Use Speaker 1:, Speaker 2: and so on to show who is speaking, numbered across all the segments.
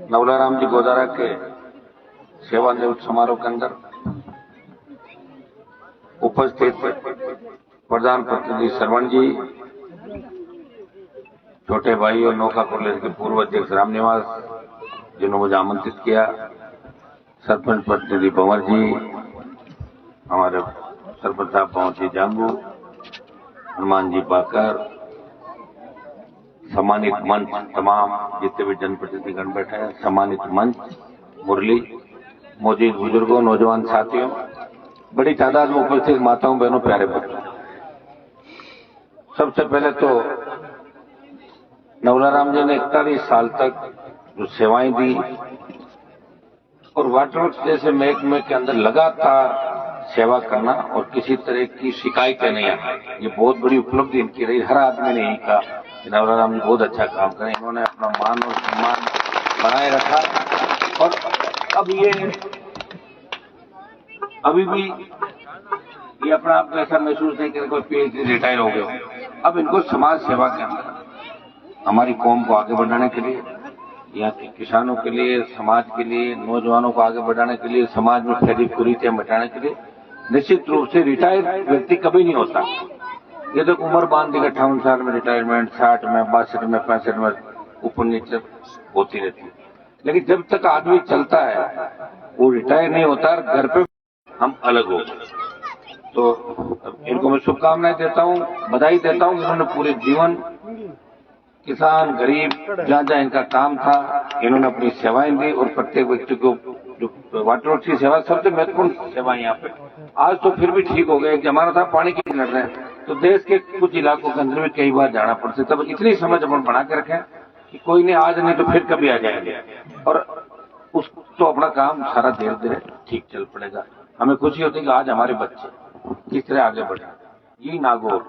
Speaker 1: नवलाराम जी गोदारा के सेवानिवृत्त समारोह के अंदर उपस्थित प्रधान प्रतिनिधि श्रवण जी, छोटे भाई और नौका कॉलेज के पूर्व अध्यक्ष रामनिवास जिन्होंने मुझे आमंत्रित किया, सरपंच प्रतिनिधि भंवर जी, हमारे सरपंच साहब भंवर जी जांगू, हनुमान जी बाकर, सम्मानित मंच, तमाम जितने भी जनप्रतिनिधिगण बैठे हैं, सम्मानित मंच, मुरली, मौजूद बुजुर्गों, नौजवान साथियों, बड़ी तादाद में उपस्थित माताओं, बहनों, प्यारे बच्चों, सबसे पहले तो नवलाराम जी ने 41 साल तक जो सेवाएं दी और वाटर वर्क्स जैसे महकमे के अंदर लगातार सेवा करना और किसी तरह की शिकायतें नहीं आना, ये बहुत बड़ी उपलब्धि इनकी रही। हर आदमी ने यही कहा कि नवलाराम जी बहुत अच्छा काम करें। इन्होंने अपना मान और सम्मान बनाए रखा और अब ये अभी भी ये अपना आप ऐसा महसूस नहीं कर कोई पीएचडी रिटायर हो गए। अब इनको समाज सेवा के अंदर हमारी कौम को आगे बढ़ाने के लिए, यहाँ के किसानों के लिए, समाज के लिए, नौजवानों को आगे बढ़ाने के लिए, समाज में फैली कुरीतियां मिटाने के लिए, निश्चित रूप से रिटायर व्यक्ति कभी नहीं होता। ये तो उम्र बांध दी 58 साल में रिटायरमेंट, 60 में, 62 में, 65 में ऊपर नीचे होती रहती है, लेकिन जब तक आदमी चलता है वो रिटायर नहीं होता। घर पे हम अलग हो, तो इनको मैं शुभकामनाएं देता हूँ, बधाई देता हूँ। इन्होंने पूरे जीवन किसान, गरीब, जहाँ जहाँ इनका काम था, इन्होंने अपनी सेवाएं दी और प्रत्येक व्यक्ति को जो वाटर वर्क्स की सेवा सबसे महत्वपूर्ण सेवा यहाँ पे। आज तो फिर भी ठीक हो गया, जमाना था पानी की लड़ रहे हैं तो देश के कुछ इलाकों के अंदर भी कई बार जाना पड़ता, तब इतनी समझ अपन बना के रखें कि कोई नहीं, आज नहीं तो फिर कभी आ जाएंगे और उस तो अपना काम सारा धीरे धीरे ठीक चल पड़ेगा। हमें खुशी होती है कि आज हमारे बच्चे किस तरह आगे बढ़े। ये नागौर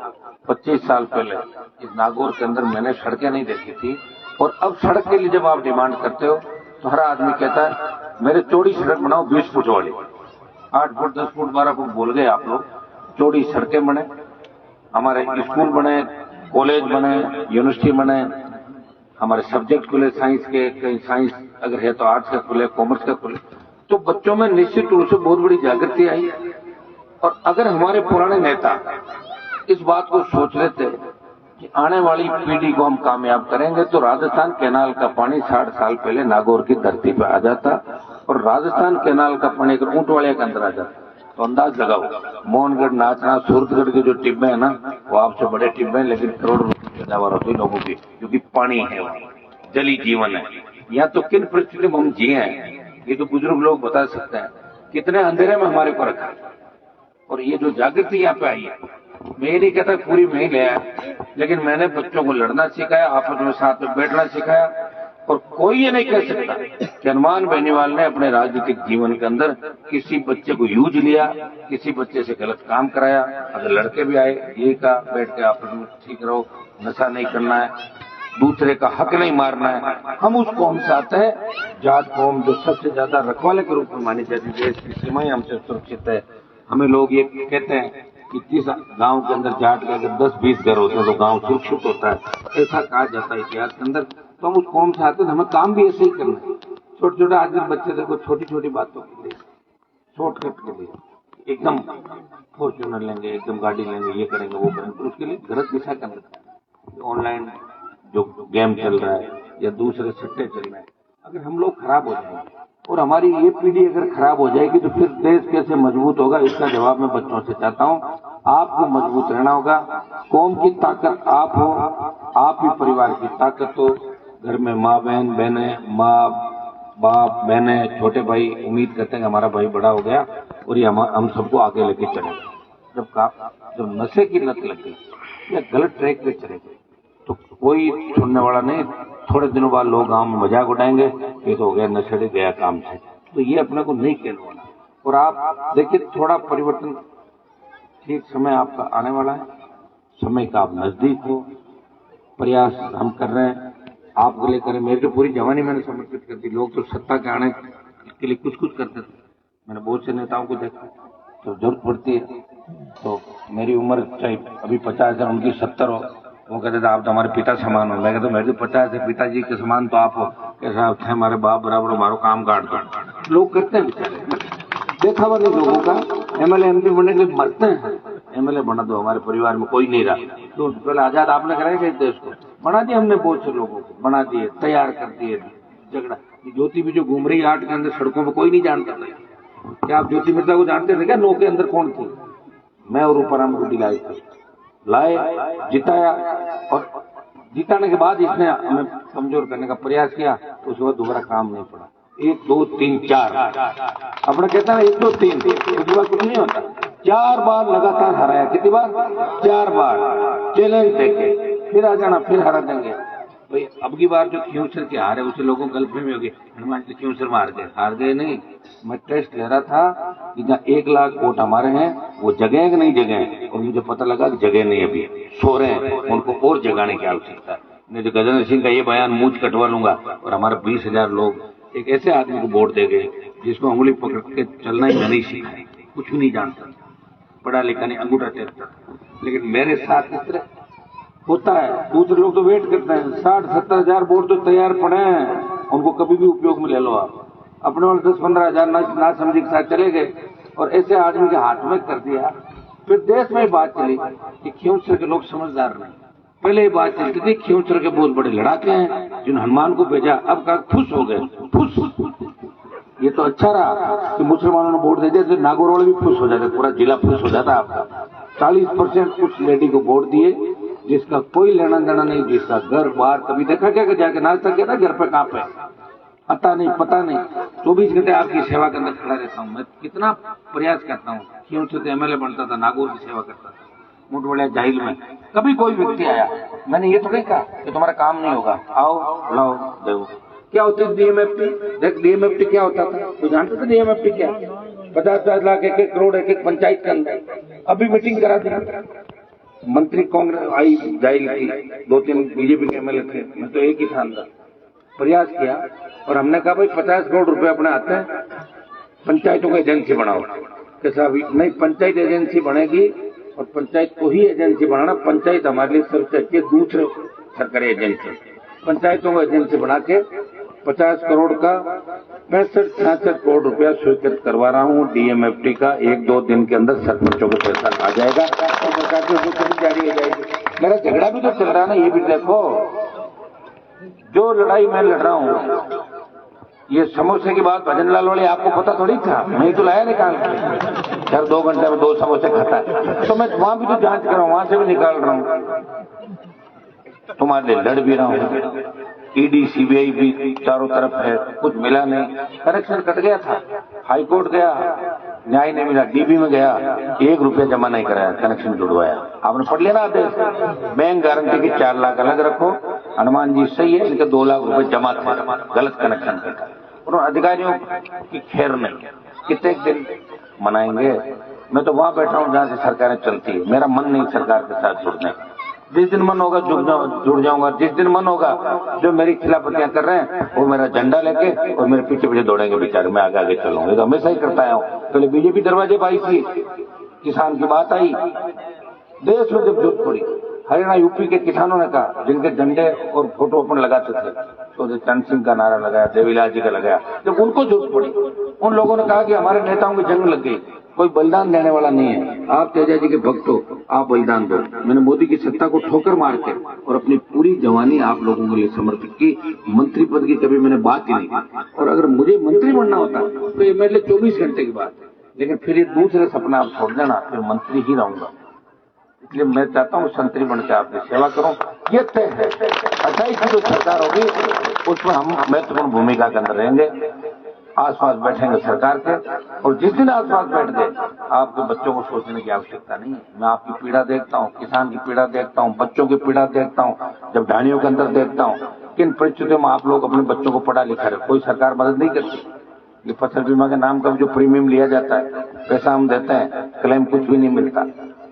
Speaker 1: 25 साल पहले इस नागौर के अंदर मैंने सड़कें नहीं देखी थी और अब सड़क के लिए जब आप डिमांड करते हो तो हर आदमी कहता है मेरे चौड़ी सड़क बनाओ 20 फुट वाली, 8 फुट, 10 फुट, 12 फुट बोल गए आप लोग। चौड़ी सड़कें बने, हमारे स्कूल बने, कॉलेज बने, यूनिवर्सिटी बने, हमारे सब्जेक्ट खुले, साइंस के, कहीं साइंस अगर है तो आर्ट्स का खुले, कॉमर्स का खुले, तो बच्चों में निश्चित रूप से बहुत बड़ी जागृति आई। और अगर हमारे पुराने नेता इस बात को सोच लेते कि आने वाली पीढ़ी को हम कामयाब करेंगे तो राजस्थान कैनाल का पानी 60 साल पहले नागौर की धरती पर आ जाता और राजस्थान कैनाल का पानी अगर ऊंटवाड़िया के अंदर आ जाता तो अंदाज लगाओ, मोहनगढ़, नाचना, सूरतगढ़ के जो टिब्बे है ना, वो आपसे बड़े टिब्बे हैं, लेकिन करोड़ों रुपए की पैदावार होती है लोगों की, क्योंकि पानी है, जली जीवन है। यहाँ तो किन परिस्थितियों में हम जिए हैं ये तो बुजुर्ग लोग बता सकते हैं, कितने अंधेरे में हमारे को रखा। और ये जो जागृति यहाँ पे आई है, मैं ये नहीं कहता पूरी मैं ही ले आया, लेकिन मैंने बच्चों को लड़ना सिखाया, आपस में साथ में बैठना सिखाया। और कोई ये नहीं कह सकता कि हनुमान बेनीवाल ने अपने राजनीतिक जीवन के अंदर किसी बच्चे को यूज लिया, किसी बच्चे से गलत काम कराया। अगर लड़के भी आए ये कहा बैठ के आपस में ठीक रहो, नशा नहीं करना है, दूसरे का हक नहीं मारना है। हम उस कौम से आते हैं, जाट कौम जो सबसे ज्यादा रखवाले के रूप में मानी जाती है, देश की सीमाएं हमसे सुरक्षित है। हमें लोग ये कहते हैं कि किस गांव के अंदर जाट के अगर 10-20 घर होते हैं तो गांव सुरक्षित होता है, ऐसा कहा जाता है इतिहास के अंदर। तो हम उस कौम से आते हैं, हमें काम भी ऐसे ही करना है। छोटे छोटे आज बच्चे देखो, छोटी छोटी बातों के लिए, शॉर्टकट के लिए एकदम फॉर्च्यूनर लेंगे, एकदम गाड़ी लेंगे, ये करेंगे, वो करेंगे, उसके लिए गलत दिशा के अंदर ऑनलाइन जो गेम चल रहा है या दूसरे सट्टे चल रहे हैं, अगर हम लोग खराब हो जाएंगे और हमारी ये पीढ़ी अगर खराब हो जाएगी तो फिर देश कैसे मजबूत होगा, इसका जवाब मैं बच्चों से चाहता हूँ। आपको मजबूत रहना होगा, कौम की ताकत आप हो, आप ही परिवार की ताकत हो। घर में माँ बहन, बहनें, माँ बाप, बहनें, छोटे भाई उम्मीद करते हैं कि हमारा भाई बड़ा हो गया और ये हम सबको आगे लेके चलेगा। जब नशे की लत लग गई या गलत ट्रैक पे चले गए तो कोई छोड़ने वाला नहीं। थोड़े दिनों बाद लोग गांव में मजाक उठाएंगे, ये तो हो गया नशेड़ी गया काम से, तो ये अपने को नहीं कहने वाला। और आप देखिए थोड़ा परिवर्तन, ठीक समय आपका आने वाला है, समय का आप नजदीक हो, प्रयास हम कर रहे हैं, आपके लिए करें। मेरी तो पूरी जवानी मैंने समर्पित कर दी। लोग तो सत्ता के आने के लिए कुछ कुछ करते थे, मैंने बहुत से नेताओं को देखा, तो जरूरत पड़ती है तो मेरी उम्र चाहे अभी 50 है, उनकी 70 हो, वो कहते थे आप तो हमारे पिता समान हो। मैं कहता मेरे तो पता है पिताजी के समान तो आप हो, कैसा थे हमारे बाप बराबर, हमारा काम काट दो। लोग करते हैं बेचारे, देखा हुआ नहीं लोगों का। एमएलए एमपी बनने के लिए मरते हैं, एमएलए बना दो, हमारे परिवार में कोई नहीं रहा। तो पहले आजाद आपने कराया क्या देश को? बना दिया हमने, बहुत से लोगों को बना दिए, तैयार कर दिए। झगड़ा ज्योति भी जो घूम रही 8 के अंदर सड़कों में, कोई नहीं जानता था। क्या आप ज्योति मिर्जा को जानते थे क्या? 9 के अंदर कौन थी? मैं और ऊपराम को दिलाई थी, लाए, जिताया, और जिताने के बाद इसने हमें कमजोर करने का प्रयास किया, तो उसके बाद दोबारा काम नहीं पड़ा। 1 2 3 4 अपना कहता है 1 2 3, उसके बाद कुछ नहीं होता। 4 बार लगातार हराया। कितनी बार? 4 बार चैलेंज देके, फिर आ जाना, फिर हरा देंगे भाई। अब की बार जो क्यूंसर के हारे, उसे लोगों गलतफहमी होगी, हनुमान जी क्यूंसर मार गए। हार गए नहीं, मैं टेस्ट ले रहा था कि जहाँ 1 लाख वोट हमारे हैं, वो जगह कि नहीं जगह, और मुझे पता लगा कि जगह नहीं, अभी सो रहे हैं, उनको और जगाने की आवश्यकता है। नहीं तो गजेंद्र सिंह का ये बयान मूंछ कटवा लूंगा, और हमारे 20,000 लोग एक ऐसे आदमी को वोट दे गए जिसको उंगली पकड़ के चलना ही नहीं सीखा, कुछ भी नहीं जानता, पढ़ा लिखा नहीं, अंगूठा टेकता। लेकिन मेरे साथ इस तरह होता है। दूसरे लोग तो वेट करते हैं, 60-70 हजार वोट तो तैयार पड़े हैं, उनको कभी भी उपयोग में ले लो आप। अपने वाले 10-15 हजार ना समझी के साथ चले गए, और ऐसे आदमी के हाथ में कर दिया। फिर देश में बात चली कि क्यूंसर के लोग समझदार नहीं। पहले ये बात चलती थी क्यूंसर के बहुत बड़े लड़ाके हैं जिन हनुमान को भेजा, अब कहा खुश हो गए, खुश। ये तो अच्छा रहा कि मुसलमानों ने वोट दे दिया, तो नागौर वाले भी खुश हो जाते, पूरा जिला खुश हो जाता आपका। 40% कुछ लेडी को वोट दिए जिसका कोई लेना देना नहीं, जिसका घर बार कभी देखा क्या कि जाके नाश्ता किया था घर पे, कहाँ पे पता नहीं, पता नहीं। 24 घंटे आपकी सेवा के अंदर खड़ा रहता हूँ मैं, कितना प्रयास करता हूँ। क्यों से एमएलए बनता था, नागौर की सेवा करता था, मोटवाड़िया जाहिल में। कभी कोई व्यक्ति आया, मैंने ये तो नहीं कहा कि तुम्हारा काम नहीं होगा, आओ लाओ देखो क्या होती है डीएमएफटी। देख डीएमएफटी क्या होता था, तो जानते थे डीएमएफटी क्या? 50-50 लाख, 1-1 करोड़, एक पंचायत के अंदर। अभी मीटिंग करा दी, मंत्री कांग्रेस आई जाहिल की, 2-3 बीजेपी के एमएलए थे, मैं तो एक ही था अंदर। प्रयास किया और हमने कहा भाई 50 करोड़ रुपए अपने आते हैं, पंचायतों को एजेंसी बनाओ। कैसा? नहीं, पंचायत एजेंसी बनेगी, और पंचायत को ही एजेंसी बनाना। पंचायत हमारे लिए सबसे अच्छी, दूसरे सरकारी एजेंसी। पंचायतों को एजेंसी बना के 50 करोड़ का 65-66 करोड़ रुपया स्वीकृत करवा रहा हूँ डीएमएफटी का। 1-2 दिन के अंदर सरपंचों को पैसा आ जाएगा और सरकार की उपलब्धि जारी हो जाएगी। मेरा झगड़ा भी तो चल रहा है ना, ये भी देखो। जो लड़ाई मैं लड़ रहा हूँ, ये समोसे की बात भजनलाल वाली आपको पता थोड़ी था, मैं तो लाया निकाल के। सर 2 घंटे में 2 समोसे खाता है, तो मैं वहां भी तो जांच कर रहा हूं, वहां से भी निकाल रहा हूं, तुम्हारे लिए लड़ भी रहा हूं। ईडी सीबीआई भी चारों तरफ है, कुछ मिला नहीं। कनेक्शन कट गया था, हाईकोर्ट गया, न्याय नहीं मिला, डीबी में गया, 1 रुपया जमा नहीं कराया, कनेक्शन जुड़वाया। आपने पढ़ लिया ना आदेश, बैंक गारंटी की 4 लाख अलग रखो, हनुमान जी सही है, इनके 2 लाख रुपए जमा थे, गलत कनेक्शन कटा। उन्होंने अधिकारियों की खैर नहीं, कितने दिन मनाएंगे। मैं तो वहां बैठा हूं जहां से सरकारें चलती है, मेरा मन नहीं सरकार के साथ जुड़ने। जिस दिन मन होगा जुड़ जाऊंगा, जिस दिन मन होगा जो मेरी खिलाफतियां कर रहे हैं वो मेरा झंडा लेके और मेरे पीछे पीछे दौड़ेंगे बेचारे, मैं आगे आगे चलूंगा। तो हमेशा ही करता आया हूँ। पहले बीजेपी दरवाजे पर आई थी, किसान की बात आई, देश में जब जरूरत पड़ी, हरियाणा यूपी के किसानों ने कहा, जिनके झंडे और फोटो अपन लगाते थे, तो चंद सिंह का नारा लगाया, देवीलाल जी का लगाया, जब उनको जरूरत पड़ी उन लोगों ने कहा कि हमारे नेताओं की जंग लग गई, कोई बलिदान देने वाला नहीं है, आप तेजा जी के भक्त हो, आप बलिदान दो। मैंने मोदी की सत्ता को ठोकर मार के और अपनी पूरी जवानी आप लोगों के लिए समर्पित की। मंत्री पद की कभी मैंने बात ही नहीं की, और अगर मुझे मंत्री बनना होता तो ये मेरे लिए 24 घंटे की बात है। लेकिन फिर ये दूसरे सपना आप छोड़ देना, फिर मंत्री ही रहूंगा। इसलिए मैं चाहता हूँ संतरी बनकर आपकी सेवा करूं, ये तय है। 28 की जो सरकार होगी उसमें हम महत्वपूर्ण भूमिका के अंदर रहेंगे, आसपास बैठेंगे सरकार के, और जिस दिन आसपास बैठ गए आपके बच्चों को सोचने की आवश्यकता नहीं है। मैं आपकी पीड़ा देखता हूँ, किसान की पीड़ा देखता हूँ, बच्चों की पीड़ा देखता हूँ, जब ढाणियों के अंदर देखता हूँ किन परिस्थितियों में आप लोग अपने बच्चों को पढ़ा लिखा रहे, कोई सरकार मदद नहीं करती। ये फसल बीमा के नाम का जो प्रीमियम लिया जाता है, पैसा हम देते हैं, क्लेम कुछ भी नहीं मिलता।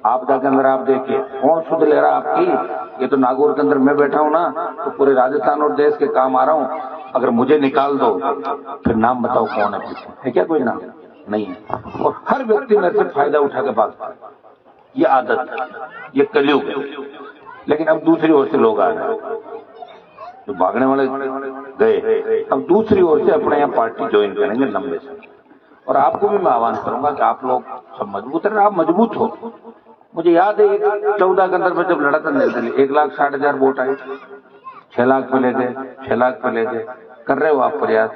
Speaker 1: आपदा के अंदर आप देखिए कौन सुध ले रहा आपकी। ये तो नागौर के अंदर मैं बैठा हूं ना, तो पूरे राजस्थान और देश के काम आ रहा हूं। अगर मुझे निकाल दो फिर नाम बताओ कौन है पीछे, है क्या कोई नाम? नहीं है। और हर व्यक्ति मेरे से फायदा उठा के भागता है। ये आदत है, ये कलयुग है। लेकिन अब दूसरी ओर से लोग आ रहे हैं, जो भागने वाले गए अब दूसरी ओर से अपने यहाँ पार्टी ज्वाइन करेंगे लंबे से। और आपको भी मैं आह्वान करूंगा कि आप लोग सब मजबूत रहे, आप मजबूत हो। मुझे याद है 14 के अंदर में जब लड़ा था निर्दलीय 1,60,000 वोट आए, 6 लाख पे ले गए, 6 लाख पे ले गए। कर रहे हो आप प्रयास,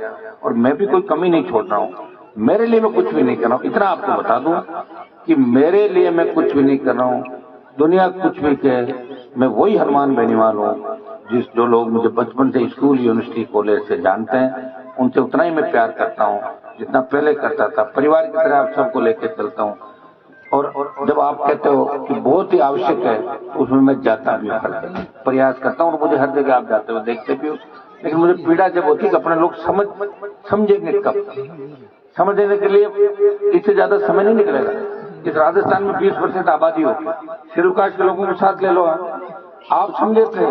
Speaker 1: और मैं भी कोई कमी नहीं छोड़ रहा हूँ। मेरे लिए मैं कुछ भी नहीं कर रहा हूँ, इतना आपको बता दूं कि मेरे लिए मैं कुछ भी नहीं कर रहा हूँ। दुनिया कुछ भी कहे, मैं वही हनुमान बेनीवाल हूँ जो लोग मुझे बचपन से स्कूल, यूनिवर्सिटी, कॉलेज से जानते हैं, उनसे उतना ही मैं प्यार करता हूँ जितना पहले करता था। परिवार की तरह आप सबको लेकर चलता हूँ। और जब आप कहते हो कि बहुत ही आवश्यक है, उसमें मैं जाता भी हूँ, प्रयास करता हूँ। और मुझे हर जगह आप जाते हुए देखते भी हो। लेकिन मुझे पीड़ा जब होती है कि अपने लोग समझेंगे कब। समझने के लिए इससे ज्यादा समय नहीं निकलेगा। इस राजस्थान में 20% आबादी हो, शेड्यूल कास्ट के लोगों के साथ ले लो। आप समझे थे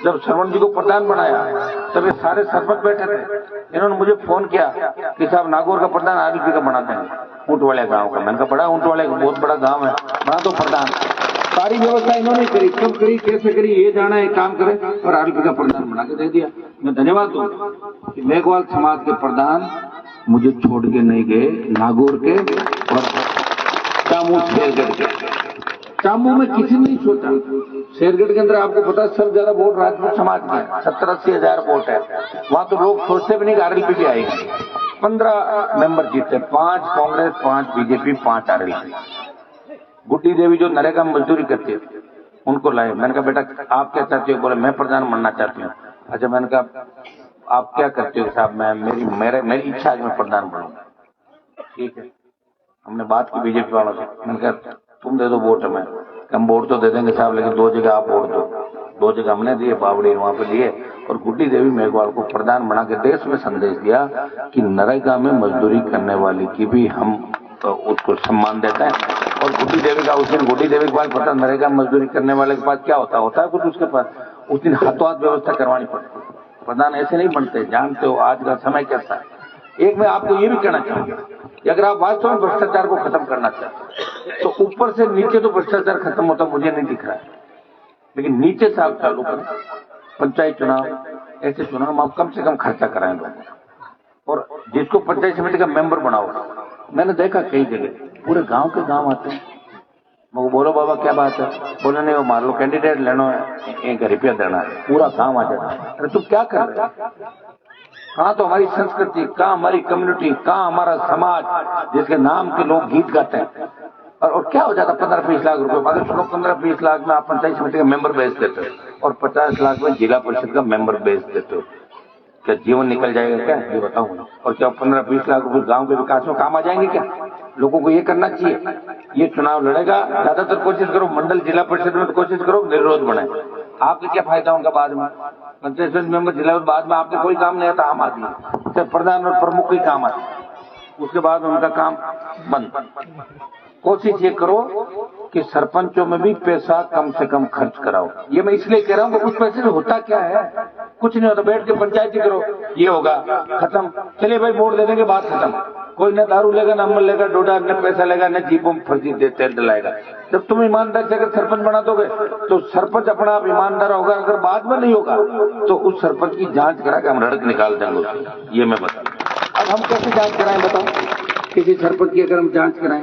Speaker 1: जब श्रवण जी को प्रधान बनाया, तब ये सारे सरपंच बैठे थे। इन्होंने मुझे फोन किया कि साहब नागौर का प्रधान आरएलपी का बनाते हैं, ऊंट वाले गांव का। मैंने कहा बड़ा ऊंट वाले बहुत बड़ा गांव है, बना दो प्रधान। सारी व्यवस्था इन्होंने करी, कब करी, कैसे करी, ये जाना है, काम करे, और आरएलपी का प्रधान बना के दे दिया। मैं धन्यवाद दूं कि मेघवाल समाज के प्रधान मुझे छोड़ के नहीं गए, नागौर के और चामू शेरगढ़ के। चामू में किसी ने नहीं सोचा। शेरगढ़ के अंदर आपको पता है सबसे ज्यादा वोट राजपूत समाज के 70-80 हजार वोट है। वहां तो लोग सोचते भी नहीं कि आरएलपी भी आएगी। 15 मेंबर जीते, 5 कांग्रेस, 5 बीजेपी, 5 आरएलपी। गुड्डी देवी जो नरेगा में मजदूरी करती है, उनको लाए। मैंने कहा बेटा आप क्या चाहते हो? बोले मैं प्रधान बनना चाहती हूँ। अच्छा, मैंने कहा आप क्या करते हो? साहब मैं मेरी इच्छा है मैं प्रधान बनूंगा। ठीक है, हमने बात की बीजेपी वालों से। मैंने कहा तुम दे दो वोट हमें। हम वोट तो दे देंगे साहब, लेकिन 2 जगह आप वोट दो। 2 जगह हमने दिए, बावड़ी वहां पे दिए। और गुड्डी देवी मेघवाल को प्रधान बना के देश में संदेश दिया कि नरेगा में मजदूरी करने वाले की भी हम तो उसको सम्मान देते हैं। और गुड्डी देवी का उस दिन, गुड्डी देवी के पास पता नरेगा मजदूरी करने वाले के पास क्या होता है कुछ उसके पास। उस दिन हाथों हाथ व्यवस्था करवानी पड़ती। प्रधान ऐसे नहीं बनते, जानते हो आज का समय कैसा है। एक मैं आपको ये भी कहना चाहूंगा कि अगर आप वास्तव में भ्रष्टाचार को खत्म करना चाहते हैं तो ऊपर से नीचे तो भ्रष्टाचार खत्म होता मुझे नहीं दिख रहा है, लेकिन नीचे से आप चालू करें। पंचायत चुनाव, ऐसे चुनाव आप कम से कम खर्चा कराएं लोगों। और जिसको पंचायत समिति का मेंबर बनाओ, मैंने देखा कई जगह पूरे गांव के गांव आते हैं। मैं बोलो बाबा क्या बात है? बोले नहीं वो मान लो कैंडिडेट लेना है, 1 रुपया देना है, पूरा गांव आ जाता है। अरे तुम क्या कर रहे हो? कहाँ तो हमारी संस्कृति, कहाँ हमारी कम्युनिटी, कहाँ हमारा समाज जिसके नाम के लोग गीत गाते हैं। और क्या हो जाता 15-20 लाख रुपए। अगर सुनो 15-20 लाख में आप पंचायत समिति का मेंबर बेच देते हो और 50 लाख में जिला परिषद का मेंबर बेच देते हो, क्या जीवन निकल जाएगा क्या? ये बताऊंगा। और क्या 15-20 लाख रुपए गांव के विकास में काम आ जाएंगे क्या? लोगों को ये करना चाहिए। ये चुनाव लड़ेगा, ज्यादातर कोशिश करो मंडल जिला परिषद में, तो कोशिश करो निर्विरोध बने। आपके क्या फायदा होगा बाद में? पंचायत मेंबर जिला बाद में आपके कोई काम नहीं आता। आम आदमी सिर्फ प्रधान और प्रमुख ही काम आते, उसके बाद उनका काम बंद। कोशिश ये करो कि सरपंचों में भी पैसा कम से कम खर्च कराओ। ये मैं इसलिए कह रहा हूँ कि उस पैसे से होता क्या है? कुछ नहीं होता। बैठ के पंचायती करो, ये होगा खत्म, चलिए भाई वोट दे देंगे, बात खत्म। कोई न दारू लेगा, न अमल लेगा, डोडा न पैसा लेगा, न जीपों में फर्जी तेल डलाएगा। जब तुम ईमानदार से अगर सरपंच बना दोगे तो सरपंच अपना आप ईमानदार होगा। अगर बाद में नहीं होगा तो उस सरपंच की जांच करा के हम रड़क निकाल देंगे, ये मैं बता। अब हम कैसे जांच कराएं बताओ? किसी सरपंच की अगर हम जांच कराएं,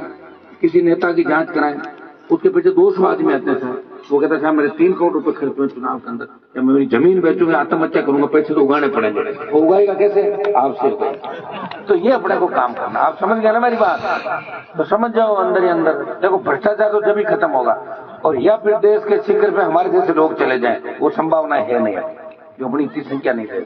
Speaker 1: किसी नेता की जांच कराएं, उसके पीछे 200 आदमी आते हैं। वो कहता है मेरे 3 करोड़ रुपए खर्च हुए चुनाव के अंदर, या मैं मेरी जमीन बेचूंगा, आत्महत्या करूंगा, पैसे तो उगाने पड़ेंगे। वो उगाएगा कैसे? आपसे। तो ये अपने को काम करना। आप समझ गए ना मेरी बात? तो समझ जाओ अंदर ही अंदर। देखो भ्रष्टाचार तो जब ही खत्म होगा, और या फिर देश के शिखर पे हमारे जैसे लोग चले जाएं, वो संभावना है नहीं, जो अपनी इतनी संख्या नहीं दे।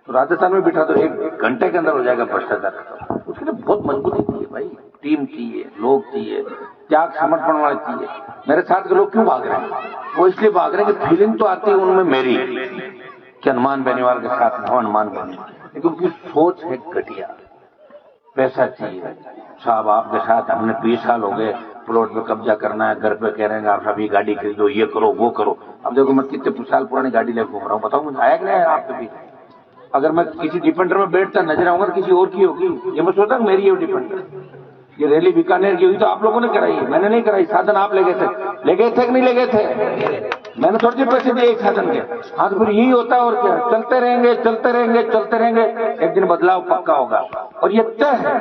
Speaker 1: तो राजस्थान में बिठा तो 1 घंटे के अंदर हो जाएगा भ्रष्टाचार। उसके लिए बहुत मजबूती चाहिए भाई, टीम चाहिए, लोग चाहिए, त्याग समर्पण वाले चाहिए। मेरे साथ के लोग क्यों भाग रहे हैं? वो इसलिए भाग रहे हैं कि फीलिंग तो आती है उनमें मेरी कि हनुमान बेनीवाल के साथ में हनुमान बेनीवाल, लेकिन उनकी सोच है घटिया। पैसा चाहिए साहब, आपके साथ हमने 20 साल हो गए, प्लॉट पे कब्जा करना है, घर पे कह रहे हैं आप अभी गाड़ी खरीदो, ये करो वो करो। अब देखो मैं कितने साल पुरानी गाड़ी लेकर घूम रहा हूँ, बताओ मुझे आया कि नहीं आपके भी? अगर मैं किसी डिफेंडर में बैठता नजर आऊंगा तो किसी और की होगी, ये मैं सोचता मेरी है डिफेंडर। ये रैली बीकानेर की हुई तो आप लोगों ने कराई है, मैंने नहीं कराई। साधन आप ले गए थे कि नहीं ले गए थे? मैंने थोड़े से पैसे दिए एक साधन के। हाँ तो फिर यही होता है और क्या, चलते रहेंगे चलते रहेंगे चलते रहेंगे, एक दिन बदलाव पक्का होगा। और ये तय है।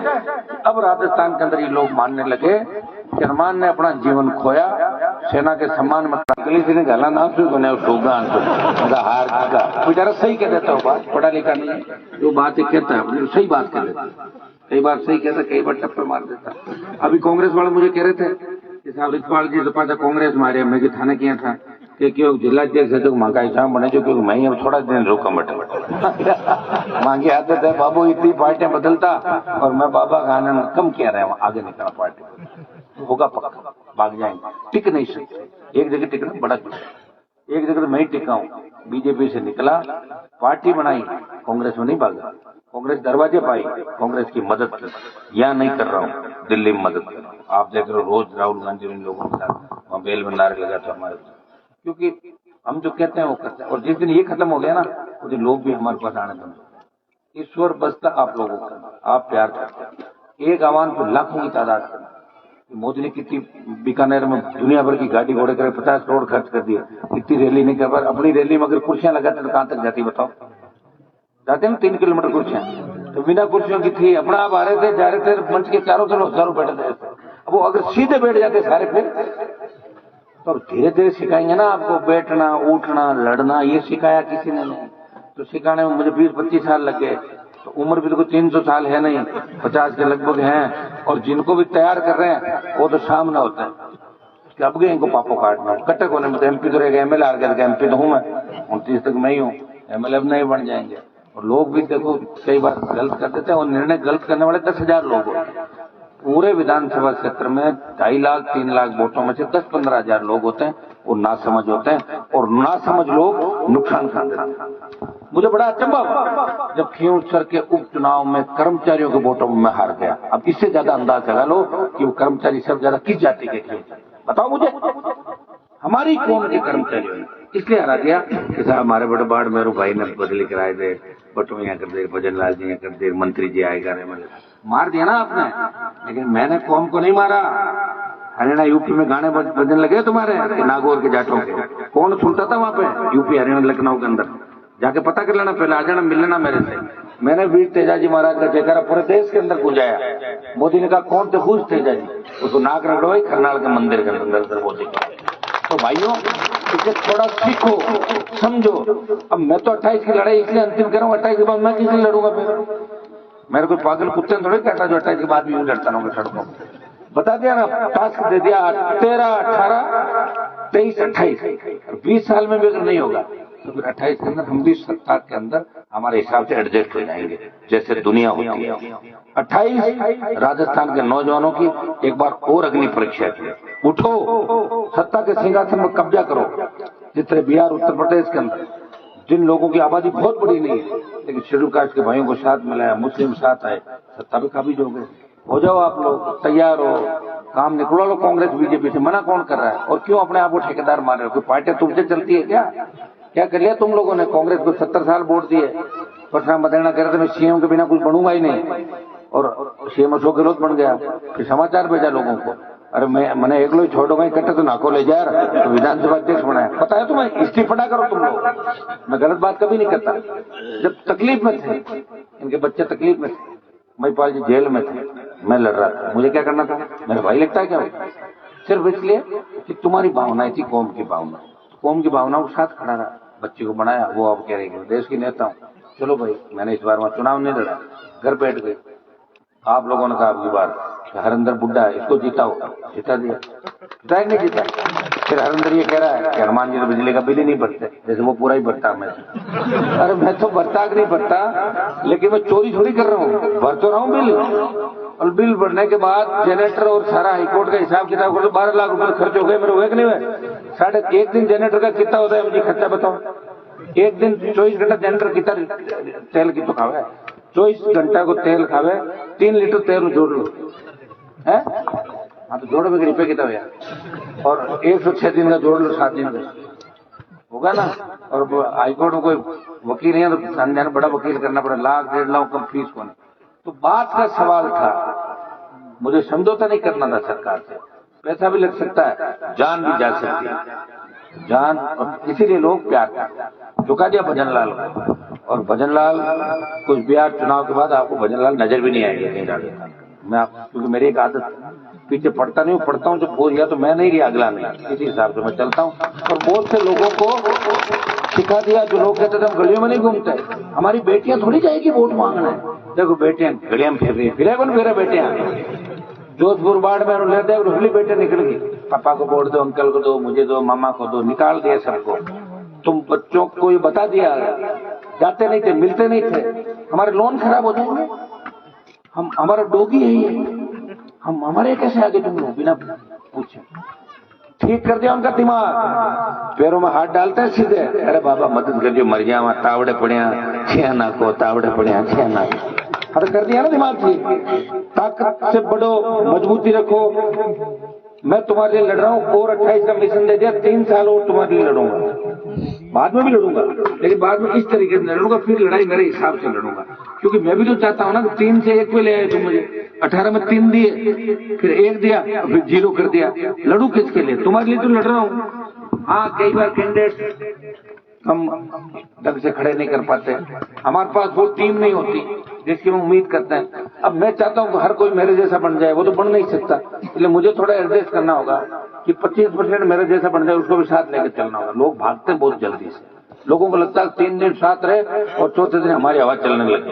Speaker 1: अब राजस्थान के अंदर ये लोग मानने लगे कि हनुमान ने अपना जीवन खोया सेना के सम्मान में, ने गला ना हार का बेचारा सही कह देता हूँ, बात पढ़ा लिखा नहीं है, जो बात कहता है सही बात कह देता है, कई बार सही कहता, कई बार टप्पे मार देता। अभी कांग्रेस वाले मुझे कह रहे थे कि साहब रिचपाल जी तो पाचा कांग्रेस मारे, मैं थाने किया था कि क्यों जिलाध्यक्ष है जो मांगा हिसाब बने जो, क्योंकि मैं अब थोड़ा दिन रुका मटे मांगे आते थे बाबू, इतनी पार्टियां बदलता और मैं बाबा का आनंद कम किया रहे वहां आगे निकला, पार्टी होगा पक्का, भाग जाएंगे, टिक नहीं सकते, एक जगह टिकना बड़ा कुछ। एक जगह मैं ही टिका हूँ, बीजेपी से निकला, पार्टी बनाई, कांग्रेस में नहीं भागा, कांग्रेस दरवाजे पाई, कांग्रेस की मदद की, यहाँ नहीं कर रहा हूँ, दिल्ली में मदद कर रहा हूँ। आप देख रहे हो रोज राहुल गांधी इन लोगों के साथ वहाँ बेल में नारे लगा था हमारे, क्योंकि हम जो कहते हैं वो करते हैं। और जिस दिन ये खत्म हो गया ना, उस दिन लोग भी हमारे पास आने बंद हो गए। ईश्वर बसता आप लोगों का, आप प्यार करते हैं, एक आवाम को लाखों की तादाद में। मोदी ने कितनी बीकानेर में दुनिया भर की गाड़ी घोड़े कर 50 करोड़ खर्च कर दिए, इतनी रैली नहीं कर पा, अपनी रैली में अगर कुर्सियां लगाते तो कहां तक जाती बताओ, जाते हैं 3 किलोमीटर कुर्सियां, तो बिना कुर्सियों की थी, अपना आप आ रहे थे जा रहे थे, मंच के चारों तरफ हजारों बैठे थे। अब वो अगर सीधे बैठ जाते सारे फिर तो धीरे धीरे सिखाएंगे ना आपको, बैठना उठना लड़ना, ये सिखाया किसी ने नहीं। तो सिखाने में मुझे 20-25 साल लग गए, तो उम्र भी तो कोई 300 साल है नहीं, 50 के लगभग हैं, और जिनको भी तैयार कर रहे हैं वो तो सामने होता है। अब गए इनको पापो काटना, कटक होने में तो एमपी तो रहेगा, एमएलए आ गया, एमपी तो हूं मैं, 29 तक मैं ही हूँ, एमएलए अब नहीं बन जाएंगे। और लोग भी देखो कई बार गलत कर देते हैं, और निर्णय गलत करने वाले 10,000 लोग होते हैं। पूरे विधानसभा क्षेत्र में 2.5 लाख 3 लाख वोटों में से 10-15 हजार लोग होते हैं, वो नासमझ होते हैं, और नासमझ लोग नुकसान खा देते हैं। मुझे बड़ा अचंभा हुआ जब खींवसर के उपचुनाव में कर्मचारियों के वोटों में मैं हार गया। अब इससे ज्यादा अंदाज लगा लो कि वो कर्मचारी सब ज्यादा किस जाति के थे, बताओ मुझे, हमारी कौम के कर्मचारियों ने इसलिए हरा दिया कि साहब हमारे बड़े बाढ़ मेरू भाई ने बदली कराए थे, बटू यहाँ कर दे, भजन लाल जी यहाँ कर दे, मंत्री जी आएगा, मार दिया ना आपने। लेकिन मैंने कौम को नहीं मारा। हरियाणा यूपी में गाने बजने लगे तुम्हारे नागौर के जाटों के, कौन सुनता था वहां पे, यूपी हरियाणा लखनऊ के अंदर जाके पता कर लेना, पहले आ जाना, मिल लेना मेरे से। मैंने वीर तेजाजी महाराज का जयकारा पूरे देश के अंदर गुंजाया। मोदी ने कहा कौन थे खुश तेजाजी, उसको नाक रगड़वाई खरनाल के मंदिर के अंदर मोदी। तो भाइयों इसे थोड़ा सीखो समझो। अब मैं तो 28 की लड़ाई इसलिए अंतिम कर रहा हूँ, 28 के बाद मैं किससे लड़ूंगा फिर, मेरे कोई पागल कुत्ते थोड़े कहता जो 28 के बाद भी यूं लड़ता रहूंगा सड़कों। बता दिया ना, टास्क दे दिया 13, 18, 23, 28, 20 साल में भी अगर नहीं होगा तो फिर 28 के अंदर हम भी सत्ता के अंदर हमारे हिसाब से एडजस्ट हो जाएंगे जैसे दुनिया होती है। 28 राजस्थान के नौजवानों की एक बार और अग्नि परीक्षा की, उठो सत्ता के सिंहासन में कब्जा करो। जिस तरह बिहार उत्तर प्रदेश के अंदर जिन लोगों की आबादी बहुत बड़ी नहीं है, लेकिन शेड्यूल कास्ट के भाइयों को साथ मिलाया, मुस्लिम साथ आए, सत्ता पे काबिज हो गए। हो जाओ आप लोग, तैयार हो, काम निकलवा लो कांग्रेस बीजेपी से, मना कौन कर रहा है। और क्यों अपने आप को ठेकेदार मान रहे हो, कोई पार्टियां तुमसे चलती है क्या कर लिया तुम लोगों ने। कांग्रेस को 70 साल वोट दिए, पटना मदेना कर रहे थे मैं सीएम के बिना कुछ बनूंगा ही नहीं, और सीएम अशोक गहलोत बन गया, फिर समाचार भेजा लोगों को, अरे मैंने एक लोग छोड़ूंगा इकट्ठे तो नाको ले जा रहा, तो विधानसभा अध्यक्ष बनाया। पता है तुम्हें, इस्तीफा करो तुम लोग। मैं गलत बात कभी नहीं करता। जब तकलीफ में थे, इनके बच्चे तकलीफ में थे, महिपाल जी जेल में थे, मैं लड़ रहा था, मुझे क्या करना था, मेरा भाई लगता है क्या, सिर्फ इसलिए कि तुम्हारी भावनाएं थी, कौम की भावना, कौम की भावनाओं के साथ खड़ा रहा, बच्चे को बनाया। वो अब कह रहे हैं देश की नेता हूँ, चलो भाई मैंने इस बार वहां चुनाव नहीं लड़ा, घर बैठ गए। आप लोगों ने कहा अगली बार हरिंदर बुड्ढा है, इसको जीताओ, जीता दिया, जीता नहीं जीता। फिर हरिंदर ये कह रहा है कि हनुमान जी तो बिजली का बिल ही नहीं भरते, जैसे वो पूरा ही भरता मैं। अरे मैं तो भरता कि नहीं भरता, लेकिन मैं चोरी थोड़ी कर रहा हूँ, भर तो रहा हूँ बिल। और बिल भरने के बाद जनरेटर और सारा हाईकोर्ट का हिसाब किताब कर 12 लाख रुपए खर्च हो गए मेरे, हुए कि नहीं हुए। साढ़े एक दिन जनरेटर का कितना होता है मुझे खर्चा बताओ, एक दिन 24 घंटा जनरेटर कितना तेल की तो खावे, 24 घंटा को तेल खावे, 3 लीटर तेल जोड़ लो है, हाँ तो जोड़ो भी रुपये कितना यार, और 106 दिन का जोड़ लो, 7 दिन का होगा ना। और हाईकोर्ट में कोई वकील नहीं है तो संज्ञान बड़ा वकील करना पड़ा, 1-1.5 लाख कम फीस होने। तो बात का सवाल था, मुझे समझौता नहीं करना था सरकार से, पैसा भी लग सकता है, जान भी जा सकती है, जान, और इसीलिए लोग प्यार करते हैं। झुका दिया भजनलाल को, और भजनलाल कुछ बिहार चुनाव के बाद आपको भजनलाल नजर भी नहीं आएगा कहीं जाकर। मैं आप, क्योंकि मेरी एक आदत पीछे पढ़ता नहीं हूँ, पढ़ता हूँ जब बोल गया तो मैं नहीं रही, अगला नहीं, इसी हिसाब से मैं चलता हूँ। और बहुत से लोगों को सिखा दिया, जो लोग कहते थे हम गलियों में नहीं घूमते, हमारी बेटियां थोड़ी जाएगी वोट मांगना है। देखो बेटियां गलियों में फिर रही, फिर कौन फिर बेटियां जोधपुर बाढ़ में लेते रुखली बेटे निकल गई, पापा को वोट दो, अंकल को दो, मुझे दो, मामा को दो, निकाल दिया सबको। तुम बच्चों को ये बता दिया, जाते नहीं थे, मिलते नहीं थे, हमारे लोन खराब हो जाएंगे, हम हमारा डोगी है ये, हम हमारे कैसे आगे तुम लोग बिना पूछे। ठीक कर दिया उनका दिमाग, पैरों में हाथ डालते हैं सीधे, अरे बाबा मदद कर जो मर गया, तावड़े पड़िया छिया ना को, तावड़े पड़िया छिया ना, अरे कर दिया ना दिमाग ठीक। ताकत से बढ़ो, मजबूती रखो, मैं तुम्हारे लिए लड़ रहा हूँ, और 28 का मिशन दे दिया, 3 साल और तुम्हारे लिए लड़ूंगा, बाद में भी लड़ूंगा, लेकिन बाद में इस तरीके से लड़ूंगा, फिर लड़ाई मेरे हिसाब से लड़ूंगा, क्योंकि मैं भी तो चाहता हूँ ना, 3 से 1 पे ले आए तुम मुझे, 18 में 3 दिए, फिर 1 दिया, फिर 0 कर दिया, लड़ू किसके लिए? तुम्हारे लिए तो लड़ रहा हूँ। हाँ, कई बार कैंडिडेट हम ढंग से खड़े नहीं कर पाते, हमारे पास वो टीम नहीं होती जिसकी हम उम्मीद करते हैं। अब मैं चाहता हूँ कि हर कोई मेरे जैसा बन जाए, वो तो बन नहीं सकता, इसलिए मुझे थोड़ा एडजस्ट करना होगा कि 25% मेरे जैसा बन जाए, उसको भी साथ लेकर चलना होगा। लोग भागते हैं बहुत जल्दी से, लोगों को लगता है 3 दिन साथ रहे और चौथे दिन हमारी हवा चलने लगी,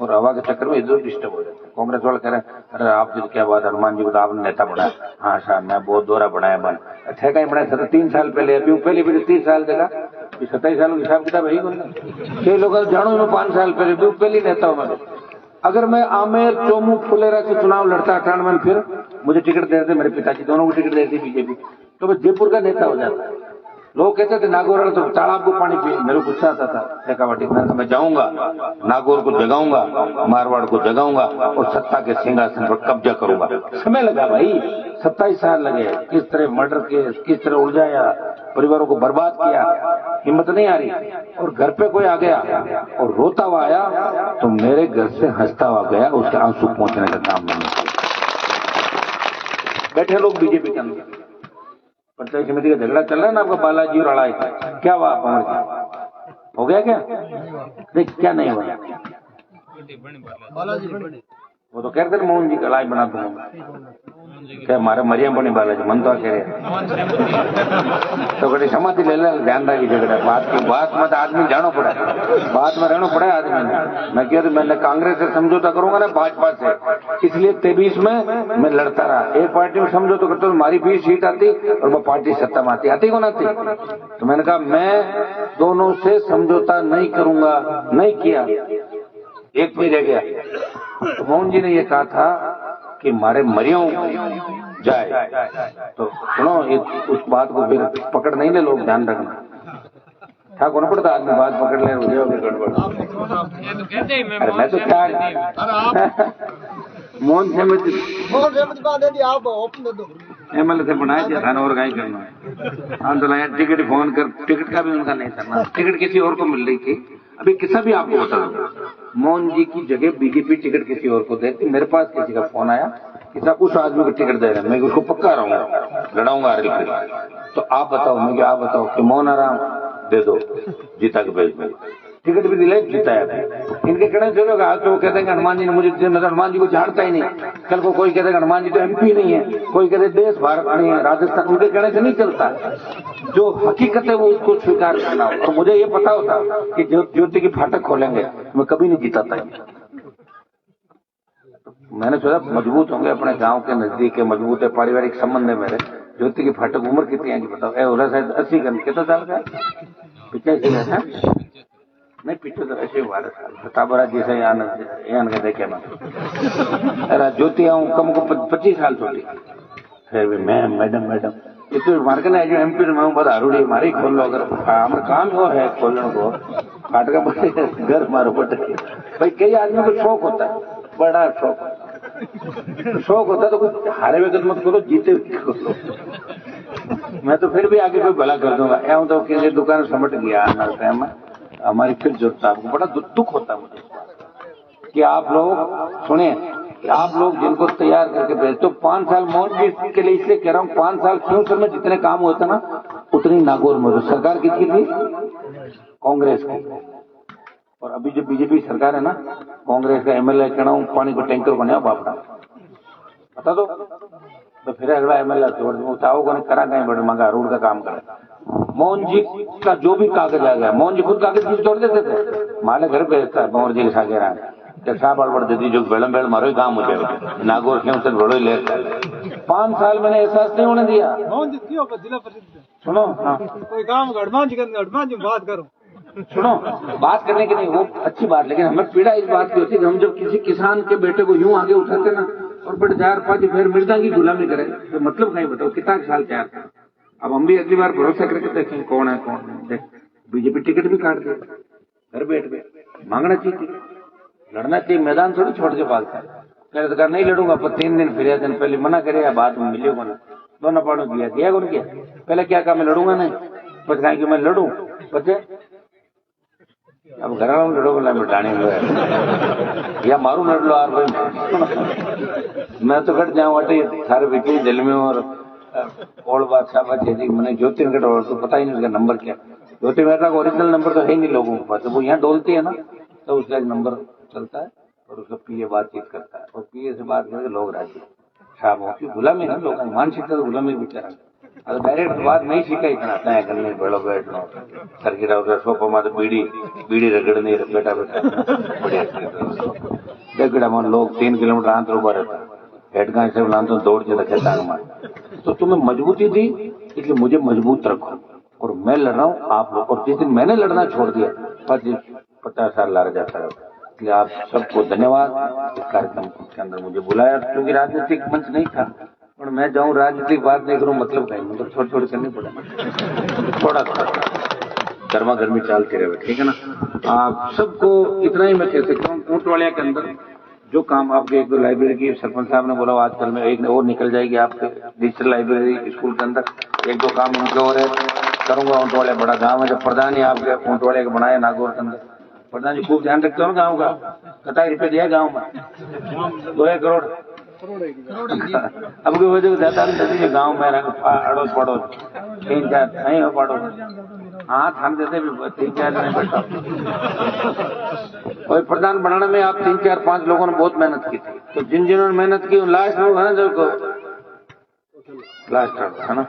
Speaker 1: और हवा के चक्कर में इधर डिस्टर्ब हो जाते हैं। कांग्रेस वाले कह रहे हैं अरे आपकी तो क्या बात, हनुमान जी को तो आपने नेता बनाया। हाँ साहब, मैं बहुत दोहरा बनाया बन, अच्छा कहीं बनाया 3 साल पहले, अभी पहले भी 30 साल देगा, 27 साल हिसाब किताब है ही कोई। कई लोग जानो मैं 5 साल पहले पहले नेता हूं मैं। अगर मैं आमेर, चोमू, फुलेरा से चुनाव लड़ता 98 में, फिर मुझे टिकट दे देते, मेरे पिताजी दोनों को टिकट देती बीजेपी, तो मैं जयपुर का नेता हो जाता। लोग कहते थे नागौर वाले तो तालाब को पानी पिए, मेरे को गुस्सा आता था शेखावटी, मैं जाऊंगा नागौर को जगाऊंगा, मारवाड़ को जगाऊंगा और सत्ता के सिंहासन पर कब्जा करूंगा। समय लगा भाई, 27 साल लगे, किस तरह मर्डर केस, किस तरह उलझाया, परिवारों को बर्बाद किया, हिम्मत नहीं आ रही। और घर पे कोई आ गया और रोता हुआ आया तो मेरे घर से हंसता हुआ गया, उसके आंसू पहुंचने का काम नहीं। बैठे लोग बीजेपी के अंदर, पंचायत समिति का झगड़ा चल रहा है ना आपका, बालाजी और अड़ाई, क्या हुआ हो गया क्या? नहीं, क्या नहीं हुआ? वो तो कहते मोहन जी का लाई बना दूंगा, क्या हमारे मरियम बनी बालाजी मन तो कह रहे तो कभी समाधि ले ले, ध्यान रखी झगड़ा बात मत, आदमी जानो पड़ा, बात में रहना पड़ा आदमी ने। मैं कह मैंने कांग्रेस से समझौता करूंगा ना भाजपा से, इसलिए 23 में मैं लड़ता रहा। एक पार्टी में समझौता करता तो हमारी 20 सीट आती और वो पार्टी सत्ता में आती को ना आती। तो मैंने कहा मैं दोनों से समझौता नहीं करूंगा, नहीं किया, एक भी रह गया। तो मोहन जी ने ये कहा था कि मारे मरियों जाए, तो सुनो उस बात को फिर पकड़ नहीं ले लोग, ध्यान रखना। था कौन पड़ता आदमी बात पकड़ ले, हो जाओगे गड़बड़। अरे मैं तो क्या मोहन एमएलए से बनाए थे खाना और गाय करना, हम तो टिकट फोन कर, टिकट का भी उनका नहीं करना, टिकट किसी और को मिल रही थी। अभी किस्सा भी आपको बता दूं, मोहन जी की जगह बीजेपी टिकट किसी और को देती। मेरे पास किसी का फोन आया कि साहब उस आदमी को टिकट दे रहे हैं, मैं उसको पक्का रहूंगा, लड़ाऊंगा तो आप बताओ, मैं क्या आप बताओ कि मोहन आराम दे दो, जीता के भेज दो, टिकट भी दिलाए, जीताया। इनके कहने से लोग आज तो कहते हैं कि हनुमान जी ने मुझे, हनुमान जी को झाड़ता ही नहीं। कल को कोई कहते हैं हनुमान जी तो एमपी नहीं है, कोई कहते देश भारत नहीं है, राजस्थान, उनके कहने से नहीं चलता। जो हकीकत है वो उसको स्वीकार करना हो। और मुझे ये पता होता कि ज्योति की फाटक खोलेंगे, मैं कभी नहीं जीता था। मैंने सोचा मजबूत होंगे, अपने गांव के नजदीक है, मजबूत है, पारिवारिक संबंध है मेरे। ज्योति की फाटक उम्र कितनी है बताओ? ए हो रहा शायद 80 का, कितना साल का? 85 नहीं, पीछे तो ऐसे 12 साल सताबरा जैसे यान के देखे मैं। अरे ज्योति आऊं कम को 25 साल छोटी, फिर भी मैडम इतने मार्केट है जो एमपी में बहुत आरूढ़ी मारी खोल लो, अगर हमारा काम हो है खोलने को फाटका बड़े घर मारो बटे भाई। कई आदमी को शौक होता है, बड़ा शौक होता है, तो कुछ हारे हुए मत करो, जीते करो। मैं तो फिर भी आगे कोई भला कर दूंगा। एवं तो किसी दुकान समट गया टाइम में, हमारी फिर जरूरत है। आपको बड़ा दुख होता है मुझे कि आप लोग सुने कि आप लोग जिनको तैयार करके भेज, तो 5 साल मोहन जी के लिए इसलिए कह रहा हूँ, 5 साल क्यों सर में जितने काम होते ना उतने उतनी नागौर में तो सरकार किसकी थी? कांग्रेस की। और अभी जो बीजेपी सरकार है ना, कांग्रेस का एमएलए कहना हूँ पानी को टैंकर बनाया बापड़ा बता दो, तो फिर अगला एमएलए छोड़ दो चाहो को करा कहीं बड़े मंगा रोड का काम करे। मोहन जी का जो भी कागज आ गया, मोहन जी खुद कागज की छोड़ देते थे, माले घर भेजता है मोहन जी के सागे रहा बड़बड़ दीदी जो बेड़म बेड़ मारो काम हो जाए नागौर क्यों से बड़ो ले 5 साल मैंने एहसास नहीं होने दिया। सुनो हाँ
Speaker 2: कोई काम बात करो,
Speaker 1: सुनो बात करने की नहीं वो अच्छी बात, लेकिन हमें पीड़ा इस बात की होती है कि हम जब किसी किसान के बेटे को यूं आगे उठाते ना और बड़े 4-5 फिर मृदंगी गुलामी करें तो मतलब कहीं बताओ कितना साल तैयार था। अब हम भी अगली बार भरोसा करके देखें कौन है कौन नहीं। देख बीजेपी टिकट भी काट दिया, घर बैठ गए, मांगना चाहिए, लड़ना चाहिए, मैदान थोड़ी छोड़ के भागता है। पहले तो कहा नहीं लड़ूंगा, पर 3 दिन फिर दिन पहले मना करे, बाद में मिलेगा ना, दोनों पार्टों दिया कौन किया, पहले क्या कहा मैं लड़ूंगा नहीं, बस कहा कि मैं लड़ू बच्चे अब घर लड़ो मिटाने हुए या मारू लड़ लो यार भाई मैं तो कट जाऊँ अटे थारे बिकी दिल में। और बादशाह मैंने ज्योति निकट और तो पता ही नहीं उसका नंबर क्या, ज्योति मेहता का ओरिजिनल नंबर तो है नहीं लोगों के पास, तो वो यहाँ डोलती है ना तो उसका एक नंबर चलता है और उसका पीए बातचीत करता है और पीए से बात करके लोग राजी शाम की गुलामी ना लोग मानसिकता तो गुलामी बेचारा अगर डायरेक्ट बात नहीं सीखा इतना तय करने बैठो बैठ लो सर गिरा सोफा में तो बीड़ी रगड़ने बेटा बढ़िया देखा मन लोग 3 किलोमीटर आंतर उभा रहता हेडगांव से बुलाते तो दौड़ के रखे टांग मार। तो तुम्हें मजबूती दी इसलिए मुझे मजबूत रखो और मैं लड़ रहा हूँ आप लोग। और जिस दिन मैंने लड़ना छोड़ दिया 50 साल लड़ जाता है। इसलिए आप सबको धन्यवाद इस कार्यक्रम के अंदर मुझे बुलाया, क्योंकि राजनीतिक मंच नहीं था और मैं जाऊँ राजनीतिक बात नहीं करूँ मतलब कहीं मतलब छोड़ करनी पड़े थोड़ा गर्मा गर्मी चलती रहे, ठीक है ना। आप सबको इतना ही मैं कह सकता हूँ ऊंटवाड़िया के अंदर जो काम आपके एक लाइब्रेरी की सरपंच साहब ने बोला आजकल में एक और निकल जाएगी आपके डिजिटल लाइब्रेरी स्कूल के अंदर 1-2 काम उनके और है करूंगा। ऊंटवाड़िया बड़ा गांव है, जब प्रधान ही आपके ऊंटवाड़िया के बनाया नागौर के अंदर, प्रधान जी खूब ध्यान रखते हो ना गाँव का, कताई रुपये दिया गाँव में 2 करोड़ अब की वजह ज्यादा नहीं गाँव में अड़ोस पड़ोस 3-4 नहीं हो पड़ोस हाँ थान देते भी 3-4 नहीं बैठा। और प्रधान बनाने में आप 3-4-5 लोगों ने बहुत मेहनत की थी, तो जिन्होंने मेहनत की लास्ट लोग है ना जो लास्ट है ना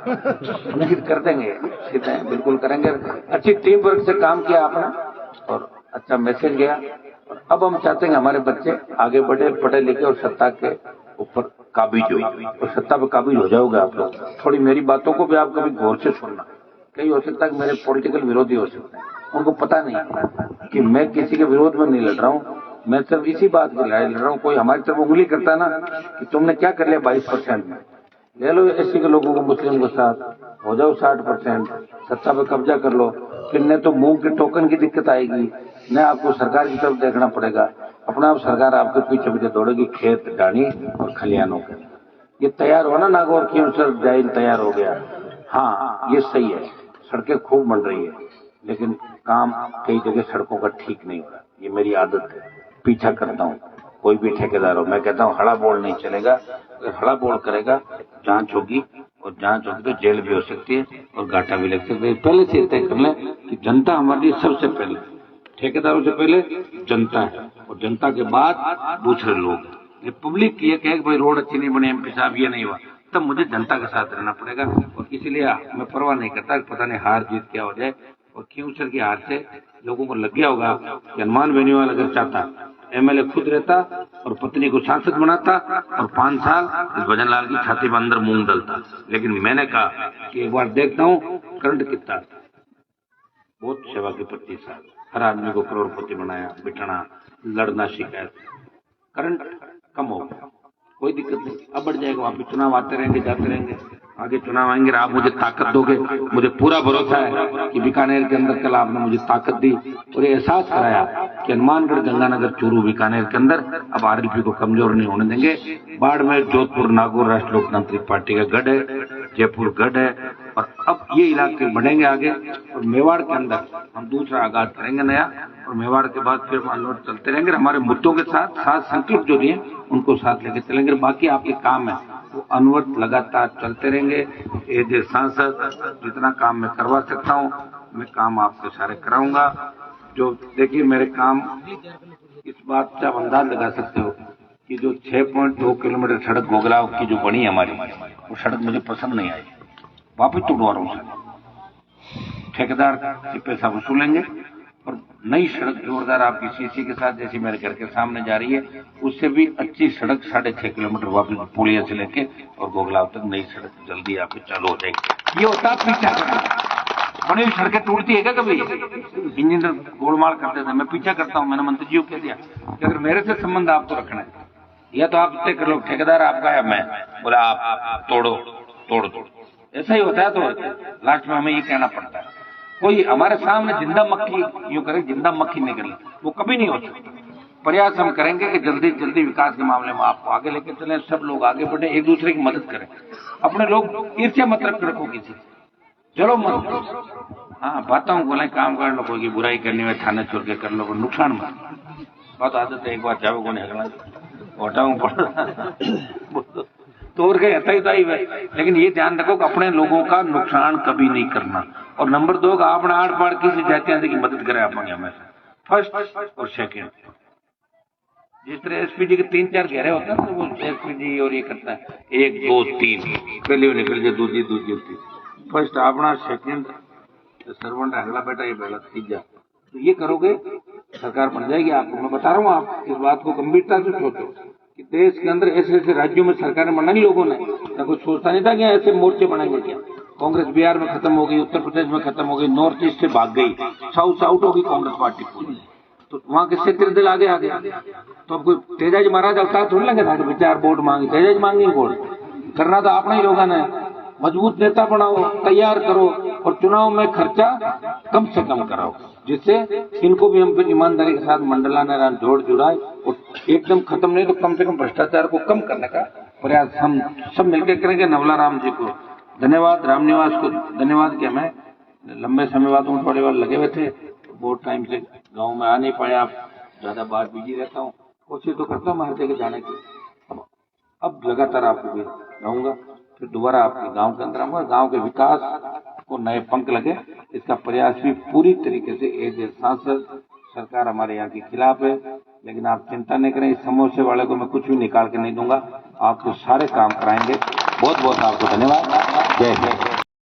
Speaker 1: उम्मीद कर देंगे सीधे बिल्कुल करेंगे। अच्छी टीम वर्क से काम किया आपने और अच्छा मैसेज गया। और अब हम चाहते हैं हमारे बच्चे आगे बढ़े पढ़े लिखे और सत्ता के ऊपर काबिज हो और सत्ता पर काबिज हो जाओगे आप लोग। थोड़ी मेरी बातों को भी आप कभी गौर से सुनना, कहीं हो सकता है कि मेरे पॉलिटिकल विरोधी हो सकते हैं, उनको पता नहीं कि मैं किसी के विरोध में नहीं लड़ रहा हूँ, मैं सिर्फ इसी बात के लिए लड़ रहा हूँ। कोई हमारी तरफ उंगली करता ना कि तुमने क्या कर लिया 22% में, ले लो एससी के लोगों को मुस्लिम के साथ हो जाओ 60%, सत्ता पे कब्जा कर लो, फिर न तो मुंह के टोकन की दिक्कत आएगी न आपको सरकार की तरफ देखना पड़ेगा, अपना आप सरकार आपके पीछे पीछे दौड़ेगी खेत डाणी और खलियानों के। ये तैयार हो ना नागौर की सर जाइल तैयार हो गया, हाँ ये सही है, सड़कें खूब बन रही है लेकिन काम कई जगह सड़कों का ठीक नहीं हो रहा, ये मेरी आदत है, पीछा करता हूँ। कोई भी ठेकेदार हो मैं कहता हूँ हड़ा बोल नहीं चलेगा, अगर हड़ा बोल करेगा जांच होगी और जांच होगी तो जेल भी हो सकती है और घाटा भी लग सकता है। पहले से तय कर लें कि जनता हमारे लिए सबसे पहले, ठेकेदारों से पहले जनता है और जनता के बाद दूसरे लोग। ये पब्लिक ये कहे भाई रोड अच्छी नहीं बनी एमपी साहब ये नहीं हुआ, तब मुझे जनता के साथ रहना पड़ेगा। और इसीलिए मैं परवाह नहीं करता पता नहीं हार जीत क्या हो जाए। और क्योंसर की हार से लोगों को लग गया होगा कि हनुमान बेनीवाल अगर चाहता एमएलए खुद रहता और पत्नी को सांसद बनाता और 5 साल इस भजनलाल की छाती में अंदर मूंग डलता। लेकिन मैंने कहा कि एक बार देखता हूँ करंट कितना, बहुत सेवा की 25 साल, हर आदमी को करोड़पति बनाया, बिठना लड़ना शिकायत, करंट कम हो गया, कोई दिक्कत नहीं, अब बढ़ जाएगा। वहां पे चुनाव आते रहेंगे जाते रहेंगे, आगे चुनाव आएंगे, आप मुझे ताकत दोगे, मुझे पूरा भरोसा है कि बीकानेर के अंदर कल आपने मुझे ताकत दी और ये एहसास कराया कि हनुमानगढ़ गंगानगर चूरू बीकानेर के अंदर अब आरएलपी को कमजोर नहीं होने देंगे। बाड़मेर जोधपुर नागौर राष्ट्र लोकतांत्रिक पार्टी का गढ़ है, जयपुर गढ़ है और अब ये इलाके बढ़ेंगे आगे। और मेवाड़ के अंदर हम दूसरा आगाज करेंगे नया और मेवाड़ के बाद फिर मान लो चलते रहेंगे हमारे मुद्दों के साथ साथ संकल्प जो दिए उनको साथ लेके चलेंगे। बाकी आपके काम है वो अनवरत लगातार चलते रहेंगे। एज ए सांसद जितना काम मैं करवा सकता हूँ मैं काम आपके सारे कराऊंगा। जो देखिए मेरे काम, इस बात से आप अंदाज लगा सकते हो कि जो 6.2 किलोमीटर सड़क गोगलाव की जो बनी हमारी, वो सड़क मुझे पसंद नहीं आई, वापस तोड़वा रहा हूँ। ठेकेदार से पैसा वसूलेंगे और नई सड़क जोरदार आपकी सीसी के साथ, जैसी मेरे घर के सामने जा रही है, उससे भी अच्छी सड़क 6.5 किलोमीटर वापस पुलिया से लेके और गोगलाव तक नई सड़क जल्दी आपकी चालू हो जाएगी। ये होता पीछा करना, बड़ी सड़कें टूटती है क्या कभी? इंजीनियर गोलमाल करते थे, मैं पीछा करता हूँ। मैंने मंत्री जी को कह दिया कि अगर मेरे से संबंध आपको रखना है या तो आप तय कर लो, ठेकेदार आपका है, मैं बोला आप तोड़ो तोड़ दो। ऐसा ही होता है। तो लास्ट में हमें ये कहना पड़ता है। कोई हमारे सामने जिंदा मक्खी यूं करे, जिंदा मक्खी निकले, वो कभी नहीं हो सकता। प्रयास हम करेंगे कि जल्दी जल्दी विकास के मामले में आपको आगे लेकर चलें, सब लोग आगे बढ़े, एक दूसरे की मदद करें। अपने लोग ईर्ष्या मत रखो किसी, चलो मत, हाँ बातों को बोले काम कर लो, कोई की बुराई करनी है थाने छोड़ के कर लो, नुकसान मत। बात आदत है, एक बार जाओ को नहीं हटाऊं तो और कहीं हता ही है। लेकिन ये ध्यान रखो कि अपने लोगों का नुकसान कभी नहीं करना। और नंबर 2 का आपने आड़ पाड़ किसी जाति की मदद करे अपने हमेशा, फर्स्ट और सेकंड। जिस तरह एसपीजी के 3-4 घेरे होते हैं तो वो एसपीजी और ये करता है 1 2 3 पहले निकल जाए, दूसरी होती, फर्स्ट अपना, सेकंड सर्वेंट अगला बेटा, ये पहला, तीजा। तो ये करोगे सरकार बन जाएगी आपको। मैं बता रहा हूँ, आप इस बात को गंभीरता से सोचो कि देश के अंदर ऐसे ऐसे राज्यों में सरकारें बनाई लोगों ने, ना कुछ सोचता नहीं था कि ऐसे मोर्चे बनाएंगे क्या। कांग्रेस बिहार में खत्म हो गई, उत्तर प्रदेश में खत्म हो गई, नॉर्थ ईस्ट से भाग गई, साउथ से आउट हो गई कांग्रेस पार्टी पूरी। तो वहां के क्षेत्रीय दल आगे आ गया। तो अब कोई तेजाजी महाराज अवतार थोड़ी लगे था कि विचार वोट मांगे, तेजाजी मांगे वोट करना तो आपने ही लोगों ने। मजबूत नेता बनाओ, तैयार करो और चुनाव में खर्चा कम से कम कराओ, जिससे इनको भी हम फिर ईमानदारी के साथ मंडलाना जोड़ जुड़ाए और एकदम खत्म नहीं तो कम से कम भ्रष्टाचार को कम करने का प्रयास हम सब मिलकर करेंगे। नवला राम जी को धन्यवाद, रामनिवास को धन्यवाद कि हमें लंबे समय बाद हम थोड़े बार लगे हुए थे, बहुत टाइम से गाँव में आ नहीं पाए, आप ज्यादा बाहर बिजी रहता हूँ, कोशिश तो करता हूँ हर जगह जाने की। अब लगातार आपको भी रहूंगा, फिर दोबारा आपके गांव के अंदर आऊंगा। गांव के विकास को नए पंख लगे, इसका प्रयास भी पूरी तरीके से एज ए सांसद। सरकार हमारे यहाँ के खिलाफ है, लेकिन आप चिंता नहीं करें, इस समोसे वाले को मैं कुछ भी निकाल के नहीं दूंगा, आपको सारे काम कराएंगे। बहुत बहुत आपको धन्यवाद। जय हिंद।